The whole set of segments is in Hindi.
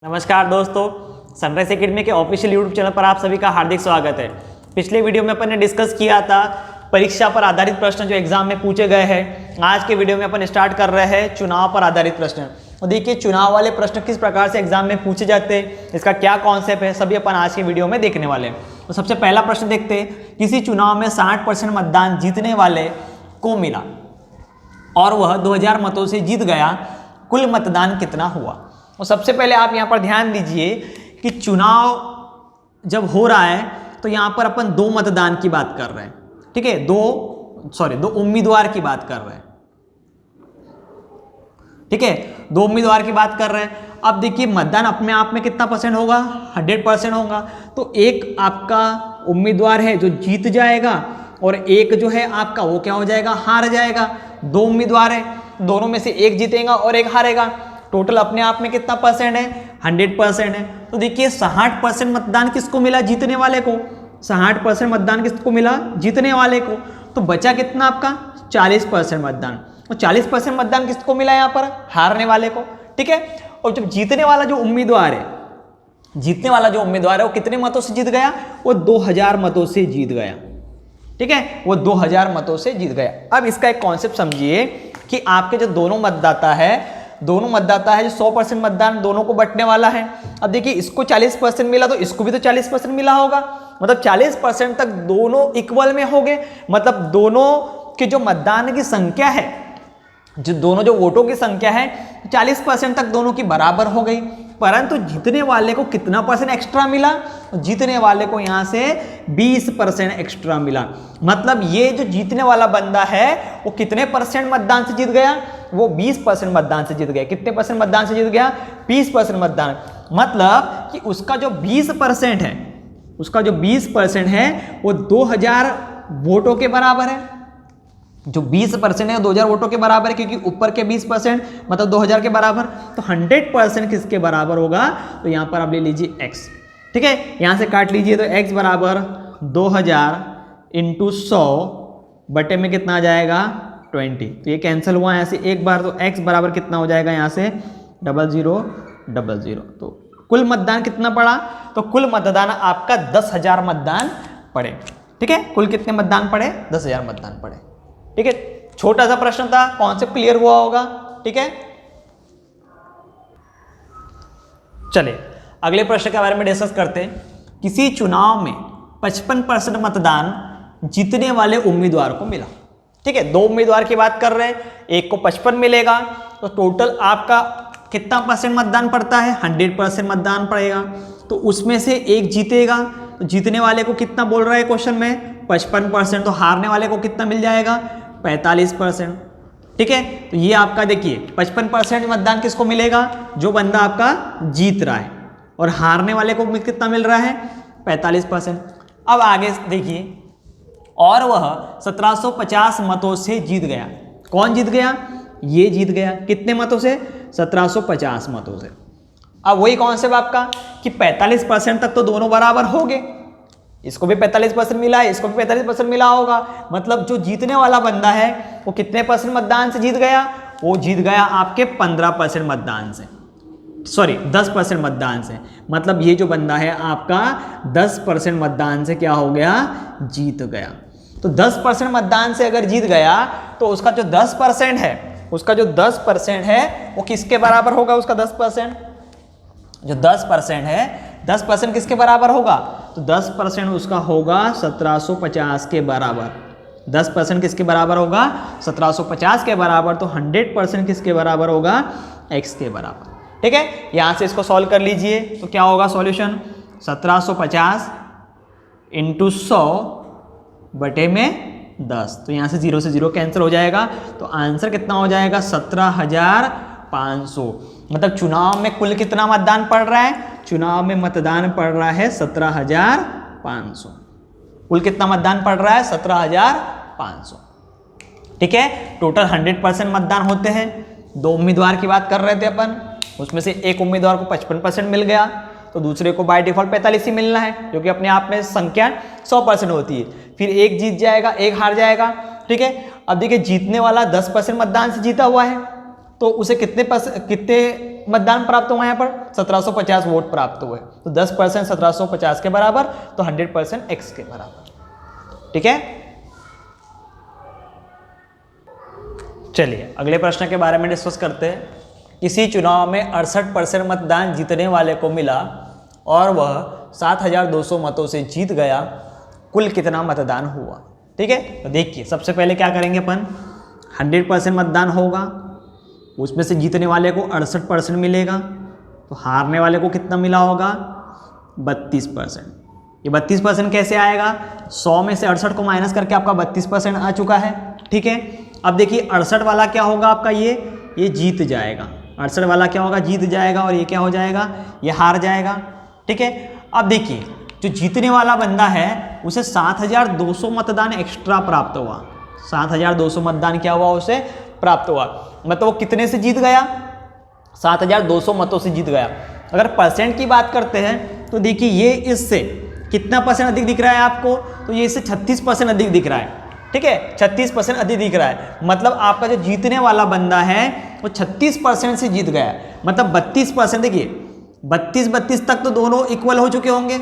नमस्कार दोस्तों, सनराइज एकेडमी के ऑफिशियल यूट्यूब चैनल पर आप सभी का हार्दिक स्वागत है। पिछले वीडियो में अपन ने डिस्कस किया था परीक्षा पर आधारित प्रश्न जो एग्जाम में पूछे गए हैं। आज के वीडियो में अपन स्टार्ट कर रहे हैं चुनाव पर आधारित प्रश्न। तो देखिए चुनाव वाले प्रश्न किस प्रकार से एग्जाम में पूछे जाते हैं, इसका क्या कॉन्सेप्ट है, सभी अपन आज के वीडियो में देखने वाले हैं। तो सबसे पहला प्रश्न देखते हैं, किसी चुनाव में 60% मतदान जीतने वाले को मिला और वह 2000 मतों से जीत गया, कुल मतदान कितना हुआ। और सबसे पहले आप यहाँ पर ध्यान दीजिए कि चुनाव जब हो रहा है तो यहाँ पर अपन दो मतदान की बात कर रहे हैं, ठीक है, दो उम्मीदवार की बात कर रहे हैं, ठीक है, दो उम्मीदवार की बात कर रहे हैं। अब देखिए मतदान अपने आप में कितना परसेंट होगा, 100% होगा। तो एक आपका उम्मीदवार है जो जीत जाएगा और एक जो है आपका वो क्या हो जाएगा, हार जाएगा। दो उम्मीदवार है, दोनों में से एक जीतेगा और एक हारेगा। टोटल अपने आप में कितना परसेंट है, 100% है। तो देखिए 60% मतदान किसको मिला, जीतने वाले को। 60% मतदान किसको मिला, जीतने वाले को। तो बचा कितना आपका, 40% मतदान। और 40% मतदान किसको मिला यहाँ पर, हारने वाले को, ठीक है। और जब जीतने वाला जो उम्मीदवार है, जीतने वाला जो उम्मीदवार है वो कितने मतों से जीत गया, वो 2000 मतों से जीत गया, ठीक है, वो 2000 मतों से जीत गया। अब इसका एक कॉन्सेप्ट समझिए कि आपके जो दोनों मतदाता है जो 100% मतदान दोनों को बंटने वाला है। अब देखिए इसको 40% मिला तो इसको भी तो 40% मिला होगा, मतलब 40% तक दोनों इक्वल में हो गए। मतलब दोनों के जो मतदान की संख्या है, जो वोटों की संख्या है 40% तक दोनों की बराबर हो गई। परंतु जीतने वाले को कितना परसेंट एक्स्ट्रा मिला, जीतने वाले को यहाँ से 20% एक्स्ट्रा मिला। मतलब ये जो जीतने वाला बंदा है वो कितने परसेंट मतदान से जीत गया, वो 20% मतदान से जीत गया। कितने परसेंट मतदान से जीत गया, 20% मतदान। मतलब कि उसका जो 20% है, उसका जो 20% है वो 2000 वोटों के बराबर है। जो 20% है 2000 वोटों के बराबर है, क्योंकि ऊपर के 20% मतलब 2000 के बराबर। तो 100% किसके बराबर होगा, तो यहाँ पर आप ले लीजिए x, ठीक है, यहाँ से काट लीजिए तो x बराबर 2000 × 100 बटे में कितना आ जाएगा, 20। तो ये कैंसिल हुआ यहाँ से एक बार, तो x बराबर कितना हो जाएगा यहाँ से 0000। तो कुल मतदान कितना पड़ा, तो कुल मतदान आपका 10,000 मतदान पड़े, ठीक है। कुल कितने मतदान पड़े, 10,000 मतदान पड़े, ठीक है। छोटा सा प्रश्न था, कॉन्सेप्ट क्लियर हुआ होगा, ठीक है। चलिए अगले प्रश्न के बारे में डिस्कस करते हैं। किसी चुनाव में 55% मतदान जीतने वाले उम्मीदवार को मिला, ठीक है। दो उम्मीदवार की बात कर रहे हैं, एक को 55 मिलेगा, तो टोटल आपका कितना परसेंट मतदान पड़ता है, 100% मतदान पड़ेगा। तो उसमें से एक जीतेगा, तो जीतने वाले को कितना बोल रहा है क्वेश्चन में, 55%। तो हारने वाले को कितना मिल जाएगा, 45%, ठीक है। तो ये आपका देखिए 55% मतदान किसको मिलेगा, जो बंदा आपका जीत रहा है, और हारने वाले को कितना मिल रहा है, 45%। अब आगे देखिए, और वह 1750 मतों से जीत गया। कौन जीत गया, ये जीत गया। कितने मतों से, 1750 मतों से। अब वही कॉन्सेप्ट आपका कि 45% तक तो दोनों बराबर हो गए, इसको भी 45% मिला है, इसको भी 45% मिला होगा। मतलब जो जीतने वाला बंदा है वो कितने परसेंट मतदान से जीत गया, वो जीत गया आपके 15% मतदान से, सॉरी 10% मतदान से। मतलब ये जो बंदा है आपका 10% मतदान से क्या हो गया, जीत गया। तो 10% मतदान से अगर जीत गया तो उसका जो 10% है, उसका जो 10% है वो किसके बराबर होगा, उसका 10%, जो 10% है 10% किसके बराबर होगा, तो 10% उसका होगा 1750 के बराबर। 10% किसके बराबर होगा, 1750 के बराबर। तो 100% किसके बराबर होगा, x के बराबर, ठीक है। यहां से इसको सॉल्व कर लीजिए, तो क्या होगा सॉल्यूशन, 1750 × 100 बटे में 10। तो यहां से 0 से 0 कैंसिल हो जाएगा, तो आंसर कितना हो जाएगा, 17,500। मतलब चुनाव में कुल कितना मतदान पड़ रहा है, चुनाव में मतदान पड़ रहा है 17,500। कुल कितना मतदान पड़ रहा है, 17,500, ठीक है। टोटल 100% मतदान होते हैं। दो उम्मीदवार की बात कर रहे थे अपन, उसमें से एक उम्मीदवार को 55% मिल गया, तो दूसरे को बाय डिफॉल्ट 45 ही मिलना है, जो कि अपने आप में संख्या 100% होती है। फिर एक जीत जाएगा, एक हार जाएगा, ठीक है। अब देखिए जीतने वाला 10% मतदान से जीता हुआ है, तो उसे कितने मतदान प्राप्त हुआ यहाँ पर 1750 वोट प्राप्त हुए। तो 10% 1750 के बराबर, तो 100% x के बराबर। ठीक है, चलिए अगले प्रश्न के बारे में डिस्कस करते हैं। किसी चुनाव में 68% मतदान जीतने वाले को मिला और वह 7200 मतों से जीत गया, कुल कितना मतदान हुआ। ठीक है, तो देखिए सबसे पहले क्या करेंगे अपन, 100% मतदान होगा, उसमें से जीतने वाले को 68% मिलेगा, तो हारने वाले को कितना मिला होगा 32%। ये 32% कैसे आएगा, 100 में से 68 को माइनस करके आपका 32% आ चुका है। ठीक है, अब देखिए 68 वाला क्या होगा आपका, ये जीत जाएगा, 68 वाला क्या होगा, जीत जाएगा, और ये क्या हो जाएगा, ये हार जाएगा। ठीक है, अब देखिए जो जीतने वाला बंदा है उसे 7200 मतदान एक्स्ट्रा प्राप्त हुआ, 7200 मतदान क्या हुआ, उसे प्राप्त हुआ, मतलब वो कितने से जीत गया, 7200 मतों से जीत गया। अगर परसेंट की बात करते हैं तो देखिए ये इससे कितना परसेंट अधिक दिख रहा है आपको, तो ये इससे 36% अधिक दिख रहा है। ठीक है, 36% अधिक दिख रहा है, मतलब आपका जो जीतने वाला बंदा है वो 36% से जीत गया, मतलब 32%। देखिए 32 तक तो दोनों इक्वल हो चुके होंगे,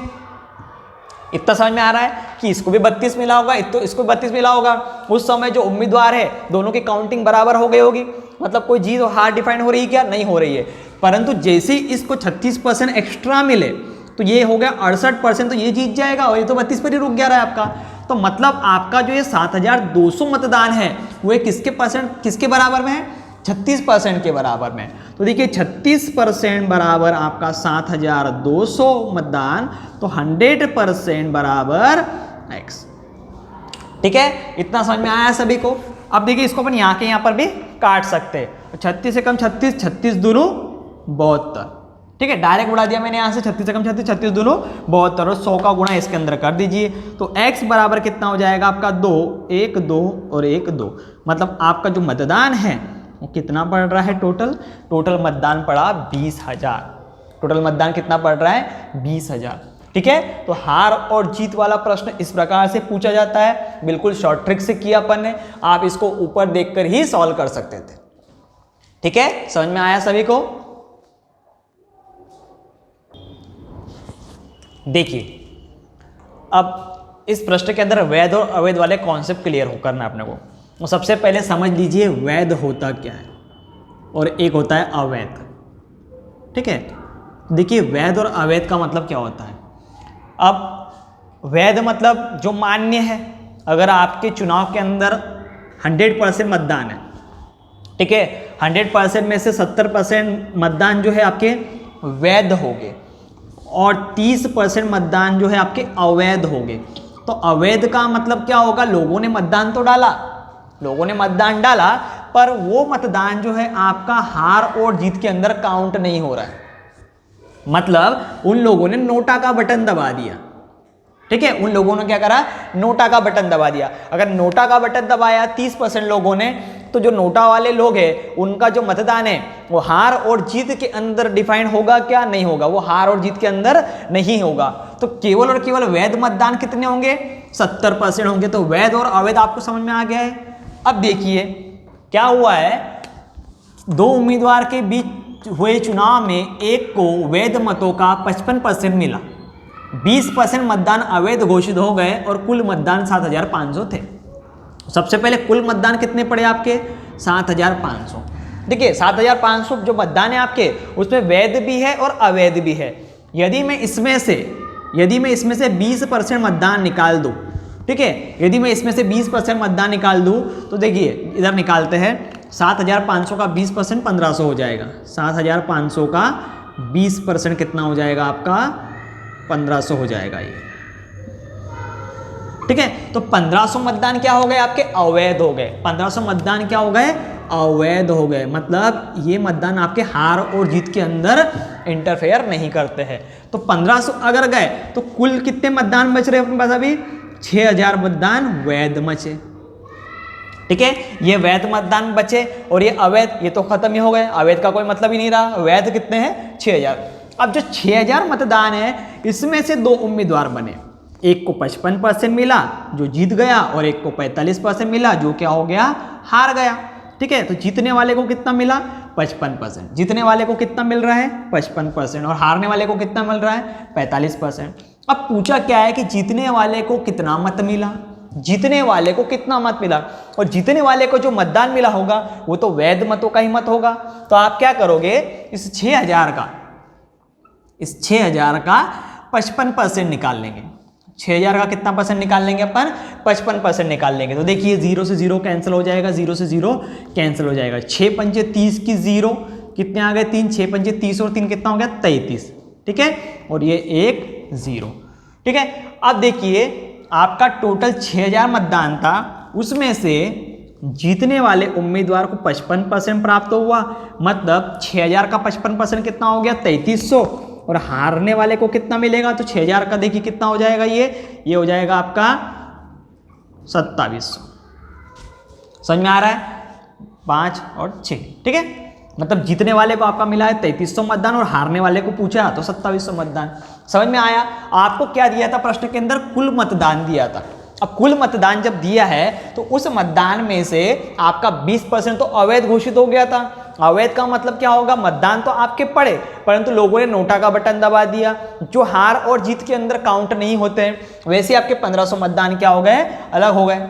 इतना समझ में आ रहा है कि इसको भी 32 मिला होगा, तो इसको भी 32 मिला होगा। उस समय जो उम्मीदवार है दोनों की काउंटिंग बराबर हो गई होगी, मतलब कोई जीत और हार डिफाइन हो रही है क्या, नहीं हो रही है। परंतु जैसे ही इसको 36% एक्स्ट्रा मिले तो ये हो गया 68%, तो ये जीत जाएगा, और ये तो 32 पर ही रुक गया रहा है आपका। तो मतलब आपका जो ये 7200 मतदान है वो किसके बराबर में है, 36% के बराबर में। तो देखिए 36% बराबर आपका 7200 मतदान, तो 100% बराबर x। ठीक है, इतना समझ में आया सभी को। अब देखिए इसको अपन यहाँ के यहाँ पर भी काट सकते हैं, 36 से कम 36, 36 दूनी 72। ठीक है, डायरेक्ट उड़ा दिया मैंने यहाँ से, 36 से कम 36, 36 दूनी 72, और 100 का गुणा इसके अंदर कर दीजिए, तो x बराबर कितना हो जाएगा आपका 2, 1 2 और 1 2, मतलब आपका जो मतदान है वो कितना पड़ रहा है, टोटल मतदान पड़ा 20,000। टोटल मतदान कितना पड़ रहा है, 20,000। ठीक है, तो हार और जीत वाला प्रश्न इस प्रकार से पूछा जाता है, बिल्कुल शॉर्ट ट्रिक से किया अपन ने, आप इसको ऊपर देखकर ही सॉल्व कर सकते थे। ठीक है, समझ में आया सभी को। देखिए अब इस प्रश्न के अंदर वैध और अवैध वाले कॉन्सेप्ट क्लियर हो करना अपने को। तो सबसे पहले समझ लीजिए वैध होता क्या है और एक होता है अवैध। ठीक है, देखिए वैध और अवैध का मतलब क्या होता है। अब वैध मतलब जो मान्य है, अगर आपके चुनाव के अंदर 100% मतदान है, ठीक है, 100% में से 70% मतदान जो है आपके वैध हो गए और 30% मतदान जो है आपके अवैध हो गए। तो अवैध का मतलब क्या होगा, लोगों ने मतदान तो डाला, लोगों ने मतदान डाला, पर वो मतदान जो है आपका हार और जीत के अंदर काउंट नहीं हो रहा है, मतलब उन लोगों ने नोटा का बटन दबा दिया। ठीक है, उन लोगों ने क्या करा, नोटा का बटन दबा दिया। अगर नोटा का बटन दबाया 30% लोगों ने, तो जो नोटा वाले लोग हैं उनका जो मतदान है वो हार और जीत के अंदर डिफाइन होगा क्या, नहीं होगा, वो हार और जीत के अंदर नहीं होगा। तो केवल और केवल वैध मतदान कितने होंगे, 70% होंगे। तो वैध और अवैध आपको समझ में आ गया है। अब देखिए क्या हुआ है, दो उम्मीदवार के बीच हुए चुनाव में एक को वैध मतों का 55% मिला, 20% मतदान अवैध घोषित हो गए और कुल मतदान 7,500 थे। सबसे पहले कुल मतदान कितने पड़े आपके, 7,500। देखिए 7,500 जो मतदान है आपके उसमें वैध भी है और अवैध भी है। यदि मैं इसमें से 20% मतदान निकाल दूं, ठीक है, यदि मैं इसमें से 20% मतदान निकाल दूं, तो देखिए इधर निकालते हैं, 7,500 का 20% 1,500 हो जाएगा, 7,500 का 20% कितना हो जाएगा आपका, 1,500 हो जाएगा ये। ठीक है, तो 1,500 मतदान क्या हो गए आपके, अवैध हो गए। 1,500 मतदान क्या हो गए, अवैध हो गए, मतलब ये मतदान आपके हार और जीत के अंदर इंटरफेयर नहीं करते हैं। तो 1,500 अगर गए तो कुल कितने मतदान बच रहे अपने पास अभी, 6,000 मतदान वैध बचे। ठीक है, ये वैध मतदान बचे और ये अवैध, ये तो खत्म ही हो गए, अवैध का कोई मतलब ही नहीं रहा। वैध कितने हैं, 6,000। अब जो 6,000 मतदान है इसमें से दो उम्मीदवार बने, एक को 55% मिला जो जीत गया और एक को 45% मिला जो क्या हो गया, हार गया। ठीक है, तो जीतने वाले को कितना मिला, 55%। जीतने वाले को कितना मिल रहा है 55% और हारने वाले को कितना मिल रहा है 45%। अब पूछा क्या है कि जीतने वाले को कितना मत मिला, जीतने वाले को कितना मत मिला, और जीतने वाले को जो मतदान मिला होगा वो तो वैध मतों का ही मत होगा। तो आप क्या करोगे, इस 6000 का 55% निकाल लेंगे। 6000 का कितना परसेंट निकाल लेंगे अपन 55% निकाल लेंगे। तो देखिए 0 से 0 कैंसिल हो जाएगा, 0 से 0 कैंसिल हो जाएगा। 6 पंजे 30 की 0 कितने आ गए 3, 6 पंजे 30 और 3 कितना हो गया 33, ठीक है, और ये 1 0, ठीक है। अब देखिए आपका टोटल 6000 मतदान था, उसमें से जीतने वाले उम्मीदवार को 55% प्राप्त हुआ, मतलब 6000 का 55% कितना हो गया 3300, और हारने वाले को कितना मिलेगा तो 6000 का देखिए कितना हो जाएगा, ये हो जाएगा आपका 2700। समझ में आ रहा है, 5 और 6, ठीक है। मतलब जीतने वाले को आपका मिला है 3300 मतदान और हारने वाले को पूछा तो 2700 मतदान। समझ में आया। आपको क्या दिया था प्रश्न के अंदर, कुल मतदान दिया था। अब कुल मतदान जब दिया है तो उस मतदान में से आपका 20% तो अवैध घोषित हो गया था। अवैध का मतलब क्या होगा, मतदान तो आपके पड़े परंतु लोगों ने नोटा का बटन दबा दिया, जो हार और जीत के अंदर काउंट नहीं होते हैं। वैसे आपके 1500 मतदान क्या हो गए, अलग हो गए।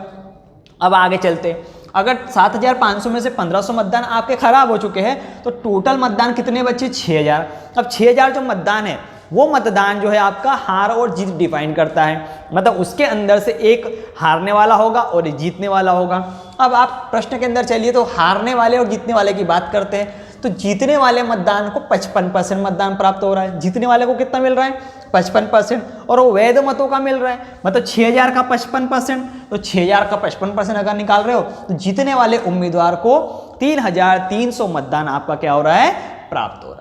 अब आगे चलते, अगर 7500 में से 1500 मतदान आपके खराब हो चुके हैं तो टोटल मतदान कितने बचे 6000। अब 6000 जो मतदान है वो मतदान जो है आपका हार और जीत डिफाइन करता है, मतलब उसके अंदर से एक हारने वाला होगा और एक जीतने वाला होगा। अब आप प्रश्न के अंदर चलिए तो हारने वाले और जीतने वाले की बात करते हैं। तो जीतने वाले मतदान को 55% मतदान प्राप्त हो रहा है, जीतने वाले को कितना मिल रहा है 55%, और वो वैध मतों का मिल रहा है, मतलब 6000 का 55%। तो 6000 का 55% अगर निकाल रहे हो तो जीतने वाले उम्मीदवार को 3300 मतदान आपका क्या हो रहा है, प्राप्त हो रहा है।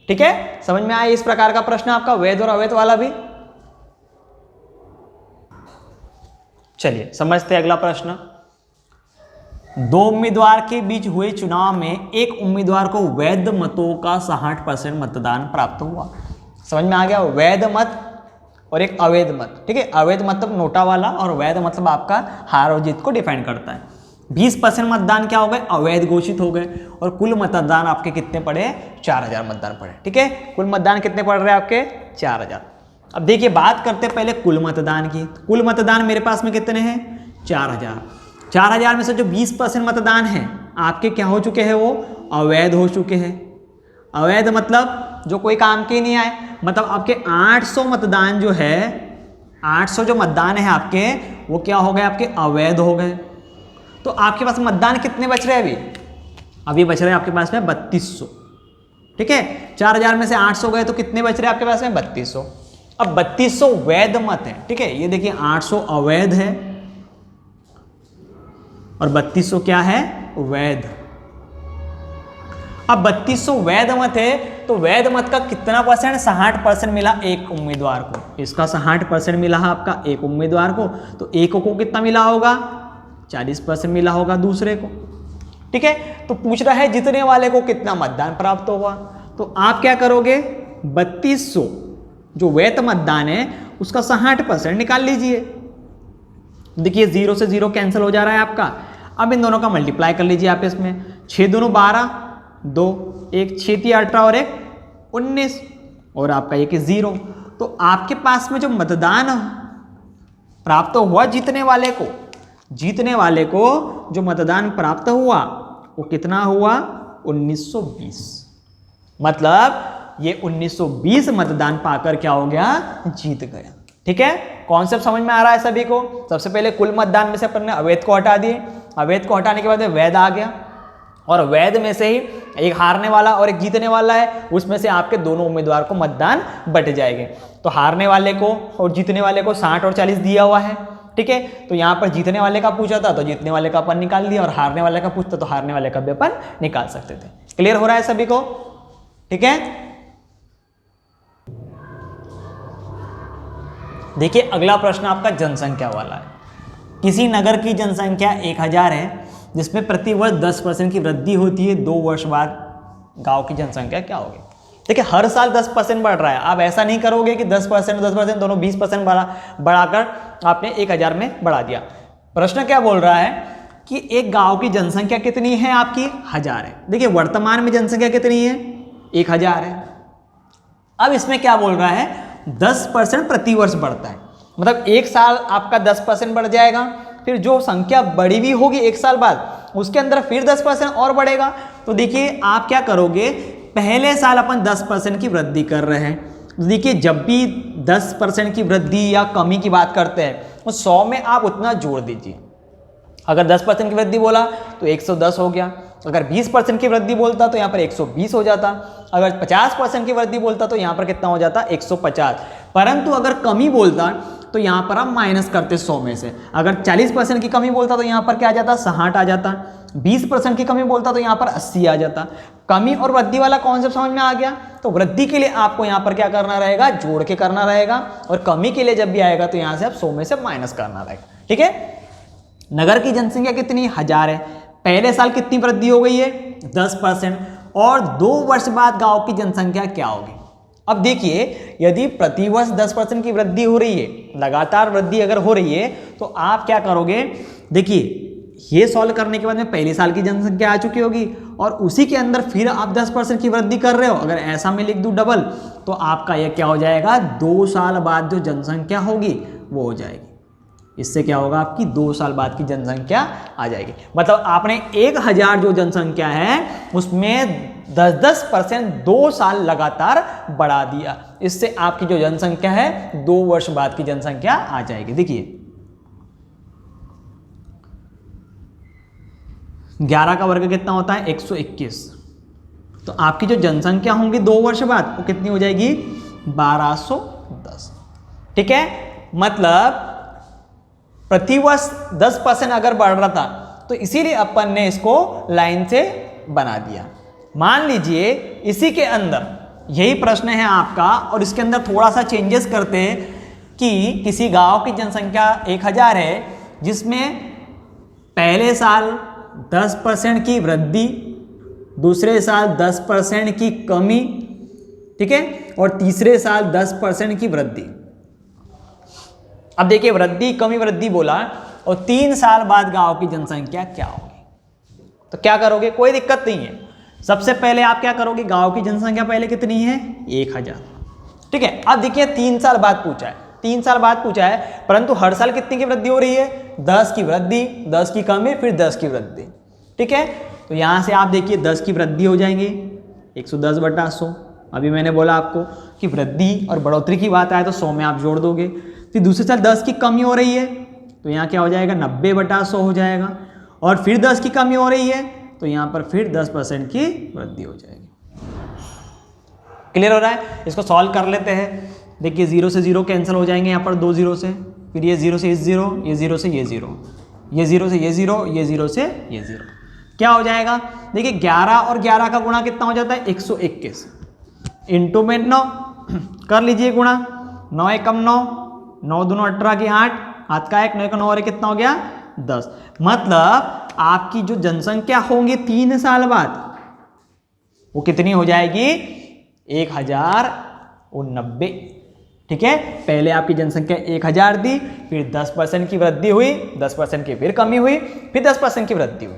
ठीक है, समझ में आया इस प्रकार का प्रश्न आपका वैध और अवैध वाला भी। चलिए समझते हैं अगला प्रश्न। दो उम्मीदवार के बीच हुए चुनाव में एक उम्मीदवार को वैध मतों का 60% मतदान प्राप्त हुआ। समझ में आ गया, वैध मत और एक अवैध मत। ठीक है, अवैध मतलब नोटा वाला और वैध मतलब आपका हार और जीत को डिफाइन करता है। 20% मतदान क्या हो गए, अवैध घोषित हो गए, और कुल मतदान आपके कितने पड़े 4000 मतदान पड़े। ठीक है, कुल मतदान कितने पड़ रहे हैं आपके 4000। अब देखिए बात करते हैं पहले कुल मतदान की। कुल मतदान मेरे पास में कितने हैं 4000। 4000 में से जो 20% मतदान है आपके क्या हो चुके हैं, वो अवैध हो चुके हैं। अवैध मतलब जो कोई काम के नहीं आए, मतलब आपके 800 मतदान जो है, 800 जो मतदान है आपके वो क्या हो गए, आपके अवैध हो गए। तो आपके पास मतदान कितने बच रहे हैं अभी बच रहे हैं आपके पास में 3200। ठीक है, 4000 में से 800 गए तो कितने बच रहे हैं आपके पास में 3200। अब 3200 वैध मत है। ठीक है, ये देखिए 800 अवैध है और 3200 क्या है, वैध। अब 3200 वैध मत है तो वैध मत का कितना परसेंट, 60% मिला एक उम्मीदवार को। इसका 60% मिला है आपका एक उम्मीदवार को, तो एक को कितना मिला होगा 40% मिला होगा दूसरे को। ठीक है, तो पूछ रहा है जीतने वाले को कितना मतदान प्राप्त होगा। तो आप क्या करोगे, 3200 जो वैध मतदान है उसका 60% निकाल लीजिए। देखिए 0 से 0 कैंसिल हो जा रहा है आपका। अब इन दोनों का मल्टीप्लाई कर लीजिए आपस में। 6 दूनी 12, 2 1 6 3 18 और 1 19 और आपका ये कि 0। तो आपके पास में जो मतदान प्राप्त हुआ जीतने वाले को जो मतदान प्राप्त हुआ वो कितना हुआ 1920। मतलब ये 1920 मतदान पाकर क्या हो गया, जीत गया। ठीक है, कॉन्सेप्ट समझ में आ रहा है सभी को। सबसे पहले कुल मतदान में से अपन ने अवैध को हटा दिए, अवैध को हटाने के बाद वैध आ गया, और वैध में से ही एक हारने वाला और एक जीतने वाला है, उसमें से आपके दोनों उम्मीदवार को मतदान बट जाएंगे। तो हारने वाले को और जीतने वाले को 60 और 40 दिया हुआ है। ठीक है, तो यहाँ पर जीतने वाले का पूछा था तो जीतने वाले का अपन निकाल दिया, और हारने वाले का पूछता तो हारने वाले का भी अपन निकाल सकते थे। क्लियर हो रहा है सभी को। ठीक है, देखिए अगला प्रश्न आपका जनसंख्या वाला है। किसी नगर की जनसंख्या 1000 है जिसमें प्रति वर्ष 10% की वृद्धि होती है, 2 वर्ष बाद गांव की जनसंख्या क्या होगी। देखिए हर साल 10% बढ़ रहा है। आप ऐसा नहीं करोगे कि 10% दोनों 20% बढ़ाकर आपने 1000 में बढ़ा दिया। प्रश्न क्या बोल रहा है कि एक गांव की जनसंख्या कितनी है आपकी 1000 है। देखिए वर्तमान में जनसंख्या कितनी है 1000 है। अब इसमें क्या बोल रहा है 10% प्रति वर्ष बढ़ता है, मतलब एक साल आपका 10% बढ़ जाएगा, फिर जो संख्या बढ़ी हुई होगी एक साल बाद उसके अंदर फिर 10% और बढ़ेगा। तो देखिए आप क्या करोगे, पहले साल अपन 10% की वृद्धि कर रहे हैं, तो देखिए जब भी 10% की वृद्धि या कमी की बात करते हैं तो 100 में आप उतना जोड़ दीजिए। अगर 10% की वृद्धि बोला तो 110 हो गया, अगर 20% की वृद्धि बोलता तो यहाँ पर 120 हो जाता, अगर 50% की वृद्धि बोलता तो यहाँ पर कितना हो जाता 150। परंतु अगर कमी बोलता तो यहाँ पर हम माइनस करते 100 में से। अगर 40% की कमी बोलता तो यहाँ पर क्या आ जाता 60 आ जाता, 20% की कमी बोलता तो यहाँ पर 80 आ जाता। कमी और वृद्धि वाला कॉन्सेप्ट समझ में आ गया। तो वृद्धि के लिए आपको यहाँ पर क्या करना रहेगा, जोड़ के करना रहेगा, और कमी के लिए जब भी आएगा तो यहाँ से आप 100 में से माइनस करना रहेगा। ठीक है, नगर की जनसंख्या कितनी 1000 है, पहले साल कितनी वृद्धि हो गई है 10%, और 2 वर्ष बाद गांव की जनसंख्या क्या होगी। अब देखिए यदि प्रतिवर्ष 10% की वृद्धि हो रही है, लगातार वृद्धि अगर हो रही है तो आप क्या करोगे, देखिए ये सॉल्व करने के बाद में पहले साल की जनसंख्या आ चुकी होगी और उसी के अंदर फिर आप 10% की वृद्धि कर रहे हो। अगर ऐसा मैं लिख दूं डबल तो आपका यह क्या हो जाएगा, 2 साल बाद जो जनसंख्या होगी वो हो जाएगी। इससे क्या होगा, आपकी 2 साल बाद की जनसंख्या आ जाएगी। मतलब आपने 1000 जो जनसंख्या है उसमें 10% 2 साल लगातार बढ़ा दिया। इससे आपकी जो जनसंख्या है 2 वर्ष बाद की जनसंख्या आ जाएगी। देखिए 11 का वर्ग कितना होता है 121, तो आपकी जो जनसंख्या होंगी 2 वर्ष बाद वो कितनी हो जाएगी 1210। ठीक है, मतलब प्रतिवर्ष 10% अगर बढ़ रहा था तो इसीलिए अपन ने इसको लाइन से बना दिया। मान लीजिए इसी के अंदर यही प्रश्न है आपका और इसके अंदर थोड़ा सा चेंजेस करते हैं कि किसी गांव की जनसंख्या 1000 है जिसमें पहले साल 10% की वृद्धि, दूसरे साल 10% की कमी, ठीक है, और तीसरे साल 10% की वृद्धि। अब देखिए वृद्धि कमी वृद्धि बोला और 3 साल बाद गांव की जनसंख्या क्या होगी, तो क्या करोगे, कोई दिक्कत नहीं है। सबसे पहले आप क्या करोगे, गांव की जनसंख्या पहले कितनी है 1000, ठीक है। अब देखिए 3 साल बाद पूछा है, 3 साल बाद पूछा है, परंतु हर साल कितनी की वृद्धि हो रही है 10 की वृद्धि, 10 की कमी, फिर 10 की वृद्धि। ठीक है, तो यहां से आप देखिए 10 की वृद्धि हो जाएंगे 110/100। अभी मैंने बोला आपको कि वृद्धि और बढ़ोतरी की बात आए तो 100 में आप जोड़ दोगे। फिर दूसरे साल 10 की कमी हो रही है तो यहाँ क्या हो जाएगा 90/100 हो जाएगा, और फिर 10 की कमी हो रही है तो यहाँ पर फिर 10% की वृद्धि हो जाएगी। क्लियर हो रहा है, इसको सॉल्व कर लेते हैं। देखिए 0 से 0 कैंसिल हो जाएंगे, यहाँ पर 2 0 से, फिर ये 0 से ये 0, ये 0 से ये 0, ये 0 से ये 0, ये 0 से ये 0, क्या हो जाएगा। देखिए 11 और 11 का गुणा कितना हो जाता है 121, इंटू में 9 कर लीजिए गुणा, 9 एकम 9, 9 दूनो 18 की 8, हाथ का 1, 9 का 9 और कितना हो गया 10। मतलब आपकी जो जनसंख्या होंगी 3 साल बाद वो कितनी हो जाएगी 1090। ठीक है, पहले आपकी जनसंख्या 1000 थी, फिर 10% की वृद्धि हुई, 10% की फिर कमी हुई, फिर 10% की वृद्धि हुई।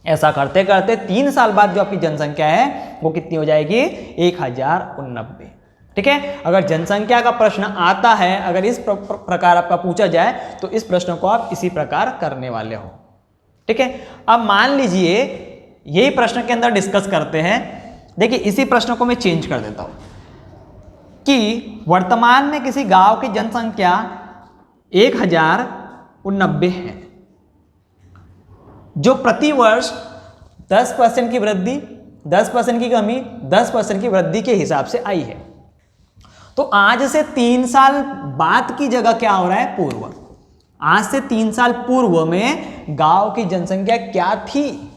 ऐसा करते करते 3 साल बाद जो आपकी जनसंख्या है वो कितनी हो जाएगी 1090। ठीक है, अगर जनसंख्या का प्रश्न आता है, अगर इस प्रकार आपका पूछा जाए तो इस प्रश्न को आप इसी प्रकार करने वाले हो। ठीक है, अब मान लीजिए यही प्रश्न के अंदर डिस्कस करते हैं। देखिए इसी प्रश्न को मैं चेंज कर देता हूं कि वर्तमान में किसी गांव की जनसंख्या 1090 है, जो प्रतिवर्ष 10% की वृद्धि, 10% की कमी, 10% की वृद्धि के हिसाब से आई है। तो आज से 3 साल बाद की जगह क्या हो रहा है पूर्व। आज से 3 साल पूर्व में गांव की जनसंख्या क्या थी।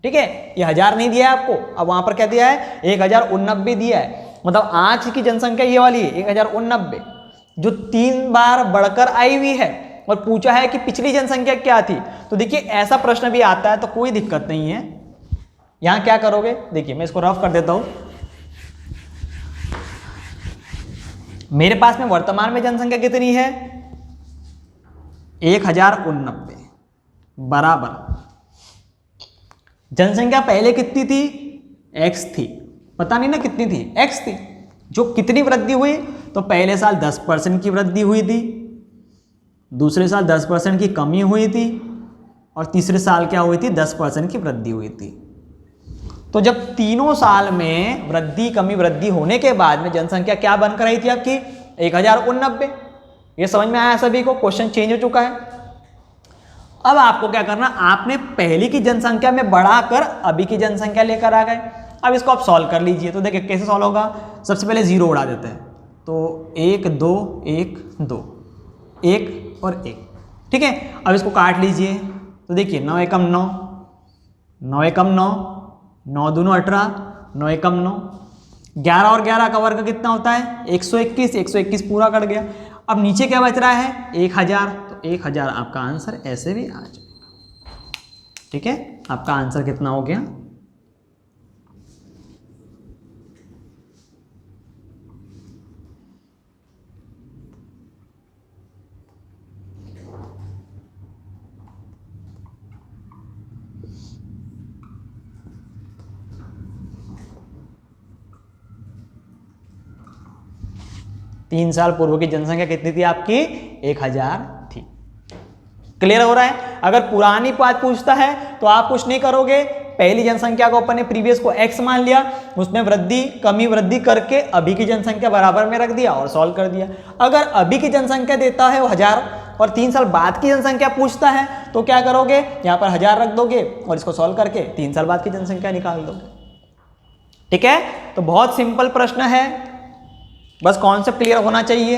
ठीक है, ये 1000 नहीं दिया है आपको, अब वहां पर क्या दिया है 1089 दिया है। मतलब आज की जनसंख्या ये वाली है 1089, जो 3 बार बढ़कर आई हुई है, और पूछा है कि पिछली जनसंख्या क्या थी। तो देखिए ऐसा प्रश्न भी आता है तो कोई दिक्कत नहीं है। यहां क्या करोगे, देखिए मैं इसको रफ कर देता हूं। मेरे पास में वर्तमान में जनसंख्या कितनी है 1089, बराबर जनसंख्या पहले कितनी थी, x थी, पता नहीं ना कितनी थी, x थी। जो कितनी वृद्धि हुई, तो पहले साल 10% की वृद्धि हुई थी, दूसरे साल 10% की कमी हुई थी, और तीसरे साल क्या हुई थी, 10% की वृद्धि हुई थी। तो जब तीनों साल में वृद्धि कमी वृद्धि होने के बाद में जनसंख्या क्या बनकर आई थी आपकी, 1089। ये समझ में आया सभी को, क्वेश्चन चेंज हो चुका है। अब आपको क्या करना, आपने पहले की जनसंख्या में बढ़ाकर अभी की जनसंख्या लेकर आ गए। अब इसको आप सॉल्व कर लीजिए। तो देखिए कैसे सॉल्व होगा, सबसे पहले 0 उड़ा देते हैं, तो 1 2 1 2 1 और 1, ठीक है। अब इसको काट लीजिए, तो देखिए 9 एकम 9, 9 एकम 9, 9 दूनो 18, 9 एकम 9, 11 और 11 का वर्ग कितना होता है, 121, 121 पूरा कट गया। अब नीचे क्या बच रहा है, 1000, तो 1000 आपका आंसर ऐसे भी आ जाएगा, ठीक है। आपका आंसर कितना हो गया, 3 साल पूर्व की जनसंख्या कितनी थी आपकी, 1000 थी। क्लियर हो रहा है। अगर पुरानी बात पूछता है तो आप कुछ नहीं करोगे, पहली जनसंख्या को अपन ने प्रीवियस को x मान लिया, उसमें वृद्धि कमी वृद्धि करके अभी की जनसंख्या बराबर में रख दिया और सॉल्व कर दिया। अगर अभी की जनसंख्या देता है वो 1000 और 3 साल बाद की जनसंख्या पूछता है तो क्या करोगे, यहाँ पर 1000 रख दोगे और इसको सॉल्व करके 3 साल बाद की जनसंख्या निकाल दोगे, ठीक है। तो बहुत सिंपल प्रश्न है, बस कॉन्सेप्ट क्लियर होना चाहिए।